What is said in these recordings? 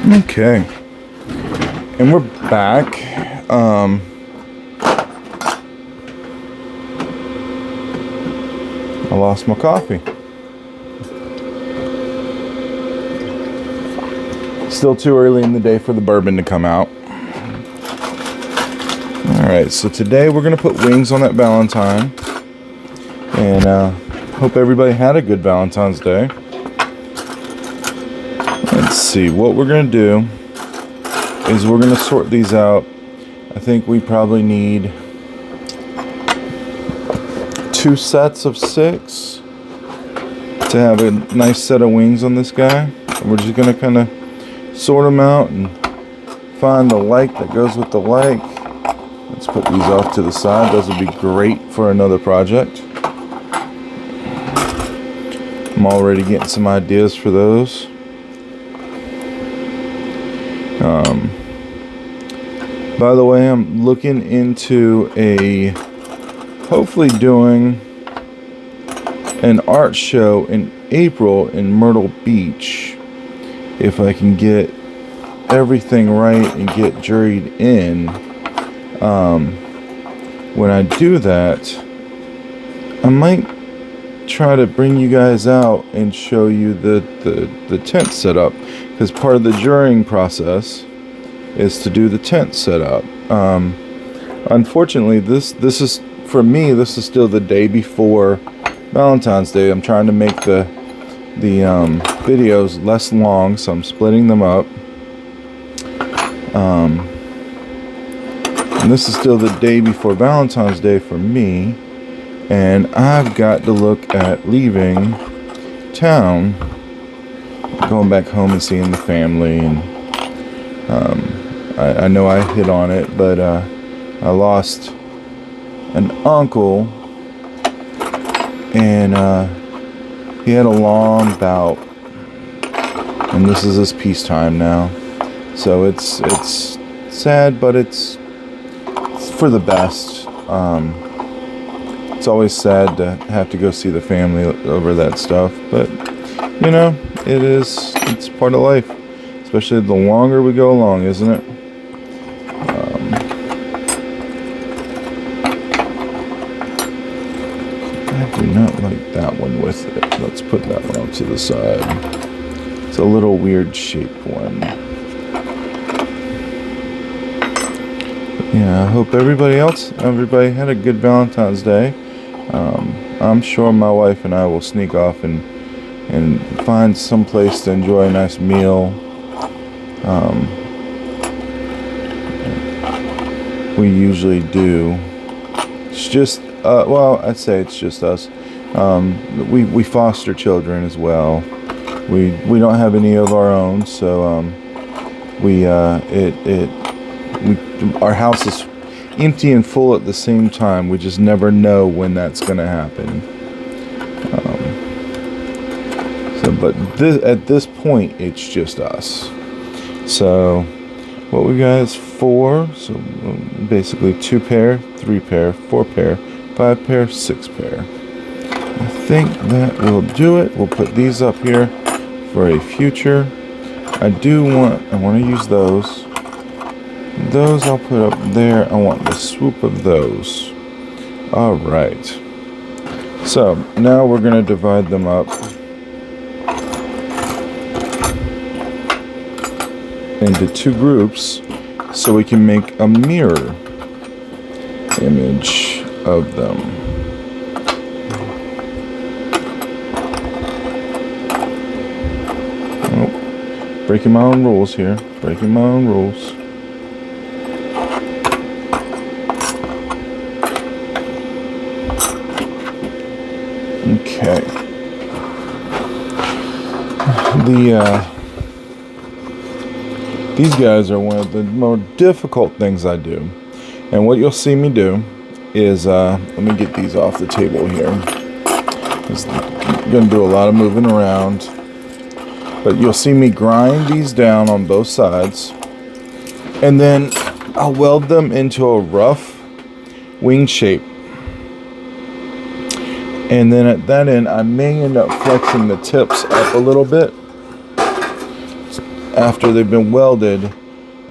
Okay, and we're back. I lost my coffee. Still too early in the day for the bourbon to come out. Alright, so today we're going to put wings on that Valentine. And hope everybody had a good Valentine's Day. Let's see, what we're going to do is we're going to sort these out. I think we probably need 2 sets of 6 to have a nice set of wings on this guy. And we're just going to kind of sort them out and find the like that goes with the like. Let's put these off to the side. Those would be great for another project. I'm already getting some ideas for those. By the way, I'm looking into hopefully doing an art show in April in Myrtle Beach. If I can get everything right and get juried in. When I do that, I might try to bring you guys out and show you the tent setup, because part of the jurying process is to do the tent setup. Unfortunately, this is, for me, this is still the day before Valentine's Day. I'm trying to make the videos less long, so I'm splitting them up. And this is still the day before Valentine's Day for me, and I've got to look at leaving town, going back home and seeing the family. And I know I hit on it, but I lost an uncle, and he had a long bout, and this is his peacetime now. So it's sad, but it's for the best. It's always sad to have to go see the family over that stuff, but you know, it's part of life, especially the longer we go along, isn't it? I do not like that one with it. Let's put that one off to the side. It's a little weird shaped one. Yeah, I hope everybody had a good Valentine's Day. I'm sure my wife and I will sneak off and find some place to enjoy a nice meal. We usually do. It's just, well, I'd say it's just us. We foster children as well. We don't have any of our own, so our house is empty and full at the same time. We just never know when that's going to happen. But at this point, it's just us. So what we got is 4. So basically 2 pair, 3 pair, 4 pair, 5 pair, 6 pair. I think that will do it. We'll put these up here for a future. I want to use those. Those I'll put up there. I want the swoop of those. Alright. So, now we're going to divide them up into 2 groups so we can make a mirror image of them. Oh, breaking my own rules here. Breaking my own rules. Okay. These guys are one of the more difficult things I do. And what you'll see me do is, let me get these off the table here. I'm going to do a lot of moving around. But you'll see me grind these down on both sides. And then I'll weld them into a rough wing shape. And then at that end, I may end up flexing the tips up a little bit after they've been welded,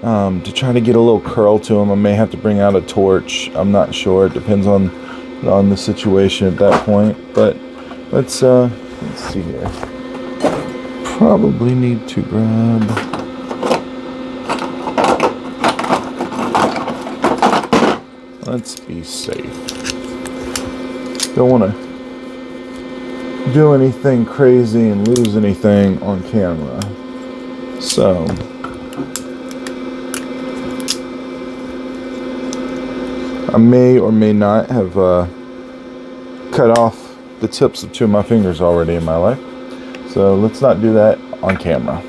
to try to get a little curl to them. I may have to bring out a torch. I'm not sure. It depends on the situation at that point. But let's see here. Probably need to grab. Let's be safe. Don't want to do anything crazy and lose anything on camera. So I may or may not have cut off the tips of 2 of my fingers already in my life. So let's not do that on camera.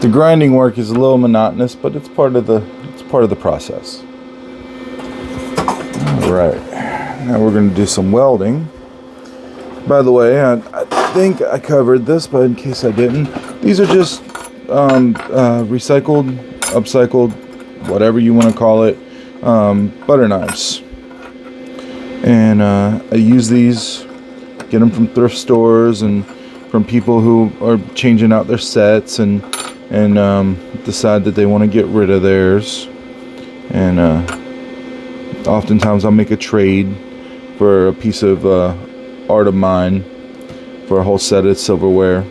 The grinding work is a little monotonous, but it's part of the process. All right, now we're going to do some welding. By the way, I think I covered this, but in case I didn't, these are just recycled, upcycled, whatever you want to call it, butter knives. And I use these, get them from thrift stores and from people who are changing out their sets and decide that they want to get rid of theirs. And oftentimes I'll make a trade for a piece of art of mine for a whole set of silverware.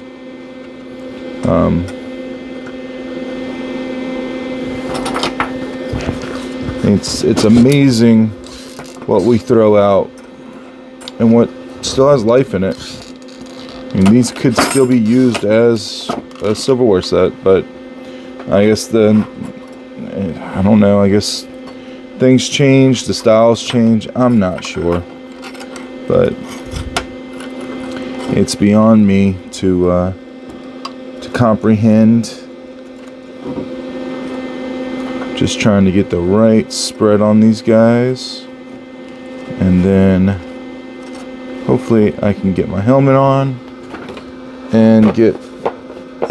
It's amazing what we throw out and what still has life in it. I mean, these could still be used as a silverware set, but I guess I don't know, I guess things change, the styles change, I'm not sure. But it's beyond me to comprehend. Just trying to get the right spread on these guys, and then hopefully I can get my helmet on and get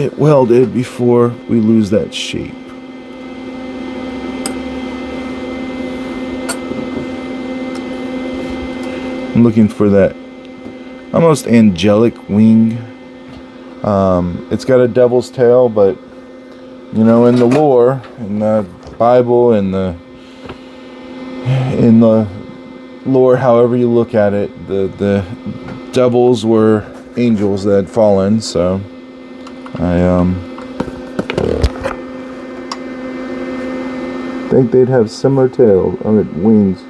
it welded before we lose that shape. I'm looking for that almost angelic wing. It's got a devil's tail, but you know, in the lore, in the Bible, in the lore, however you look at it, the devils were angels that had fallen. So I think they'd have similar tails, wings.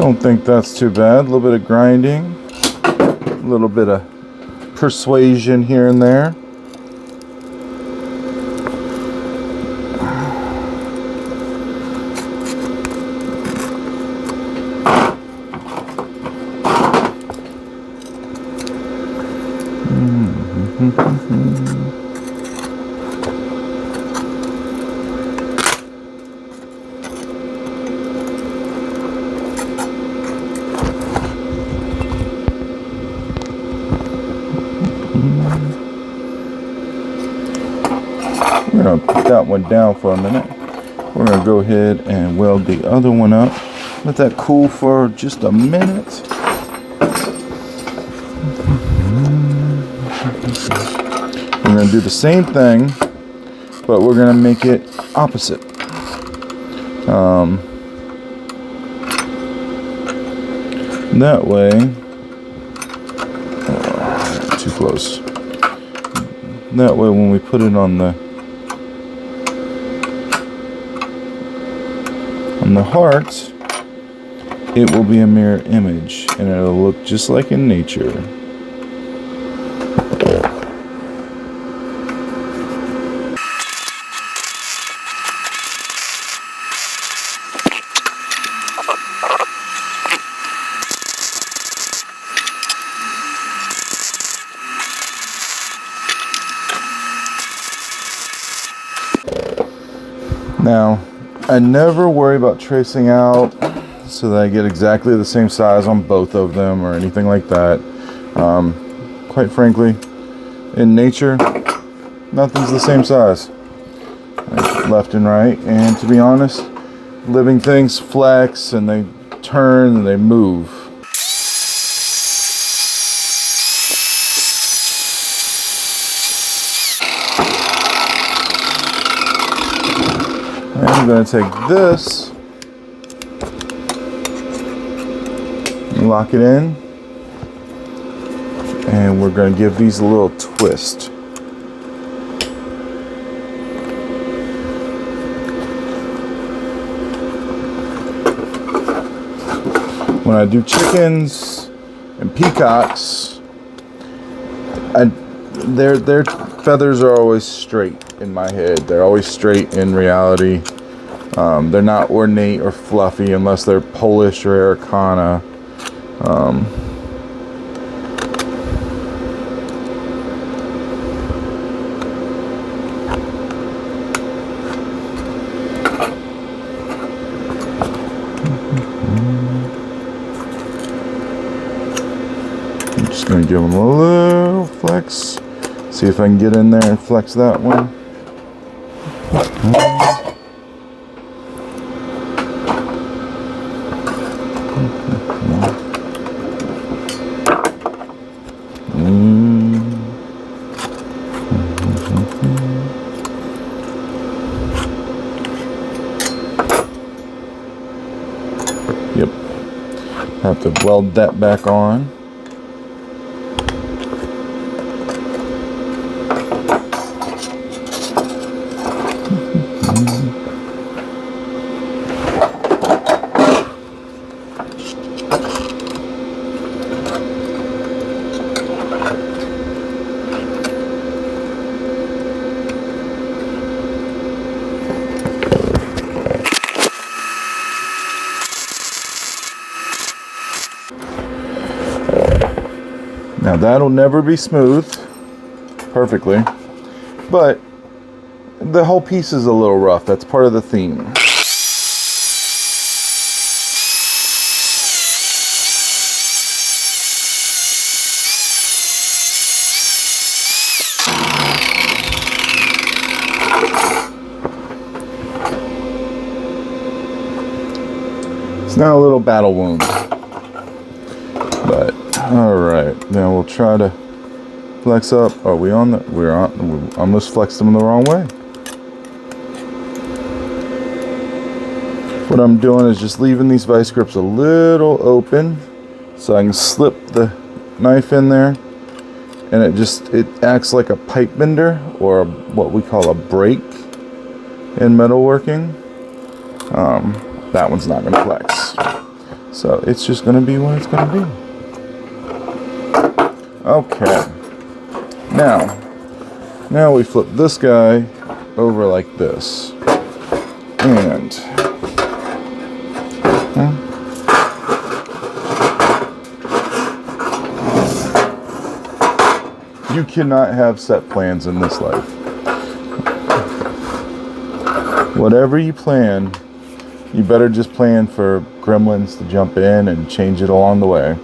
Don't think that's too bad. A little bit of grinding, a little bit of persuasion here and there. We're going to put that one down for a minute. We're going to go ahead and weld the other one up. Let that cool for just a minute. We're going to do the same thing, but we're going to make it opposite. That way, too close. That way when we put it on the heart, it will be a mirror image and it'll look just like in nature. Now, I never worry about tracing out so that I get exactly the same size on both of them or anything like that. Quite frankly, in nature, nothing's the same size, left and right. And to be honest, living things flex and they turn and they move. I'm going to take this, lock it in, and we're going to give these a little twist. When I do chickens and peacocks, their feathers are always straight in my head. They're always straight in reality. They're not ornate or fluffy unless they're Polish or Araucana. I'm just going to give them a little flex. See if I can get in there and flex that one. Yep. Have to weld that back on. Now that'll never be smooth perfectly, but the whole piece is a little rough. That's part of the theme. It's not a little battle wound, but all right. Now we'll try to flex up. Are we on the? We almost flexed them the wrong way. What I'm doing is just leaving these vice grips a little open so I can slip the knife in there, and it acts like a pipe bender, or what we call a break in metalworking. That one's not going to flex. So it's just going to be what it's going to be. Okay. Now we flip this guy over like this. And you cannot have set plans in this life. Whatever you plan, you better just plan for gremlins to jump in and change it along the way.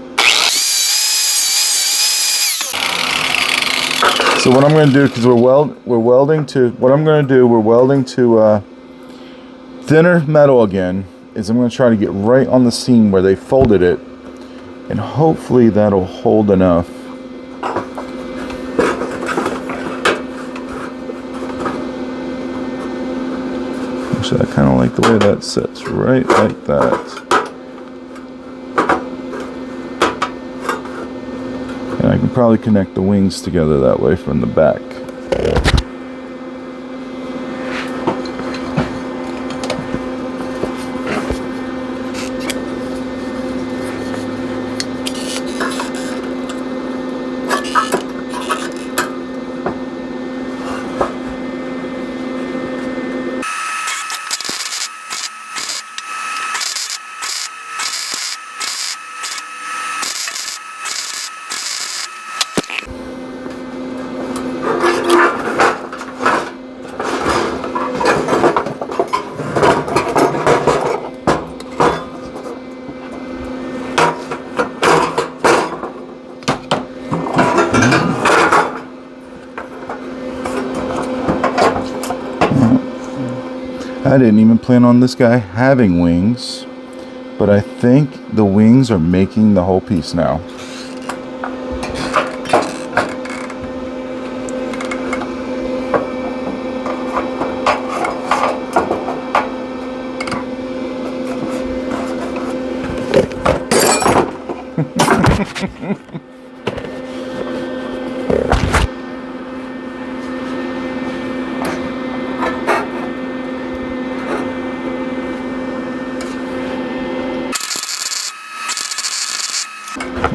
So what I'm going to do, because we're welding to thinner metal again, is I'm going to try to get right on the seam where they folded it, and hopefully that'll hold enough. Actually, I kind of like the way that sits, right like that. And I can probably connect the wings together that way from the back. I didn't even plan on this guy having wings, but I think the wings are making the whole piece now.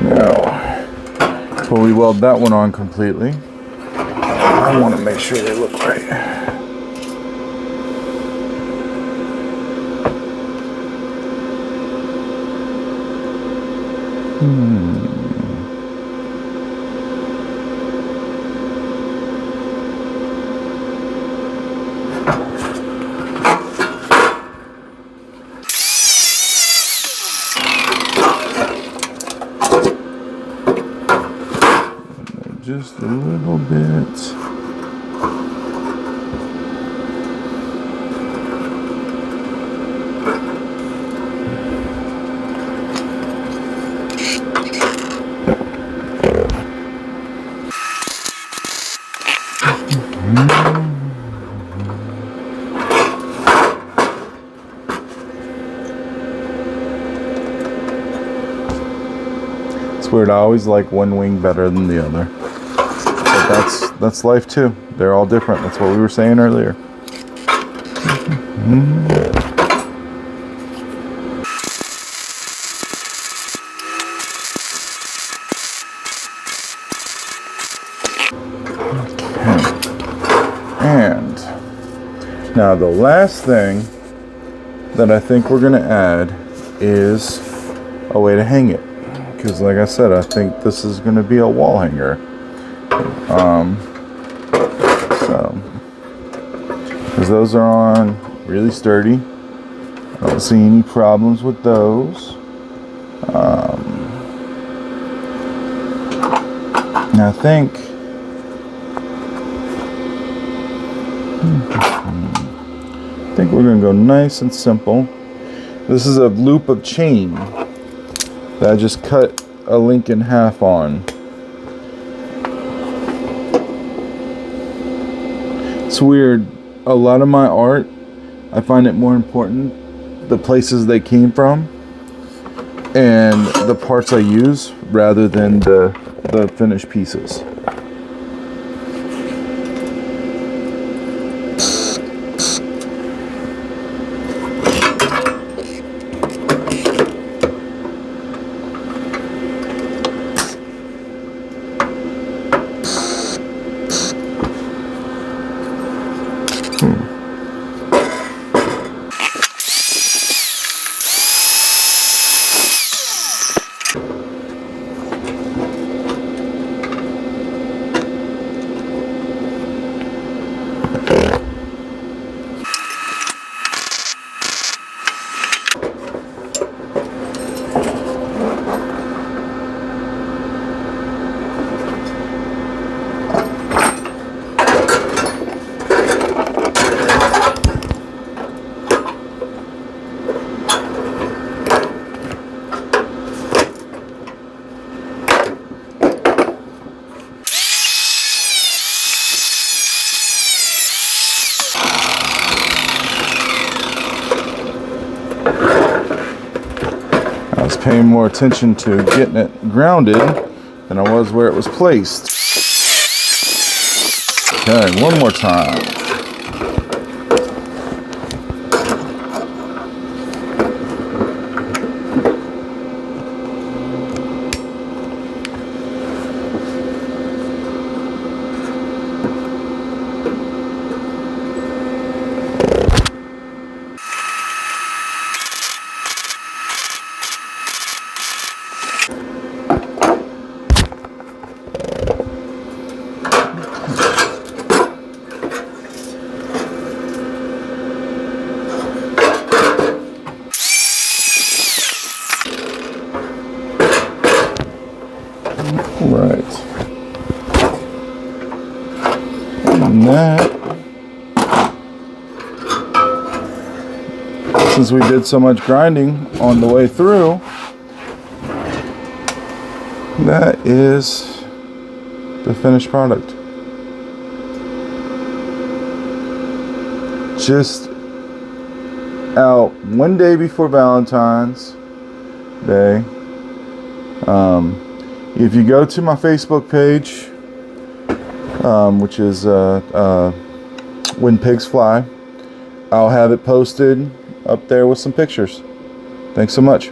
Now, before we weld that one on completely, I want to make sure they look right. Just a little bit. It's weird, I always like one wing better than the other. But that's life too. They're all different. That's what we were saying earlier. And now the last thing that I think we're going to add is a way to hang it. Because like I said, I think this is going to be a wall hanger. Because those are on really sturdy. I don't see any problems with those. And I think we're going to go nice and simple. This is a loop of chain that I just cut a link in half on. It's weird. A lot of my art, I find it more important the places they came from and the parts I use rather than the finished pieces. paying more attention to getting it grounded than I was where it was placed. Okay, one more time. Right. And that, since we did so much grinding on the way through, that is the finished product. Just out one day before Valentine's Day. If you go to my Facebook page, which is When Pigs Fly, I'll have it posted up there with some pictures. Thanks so much.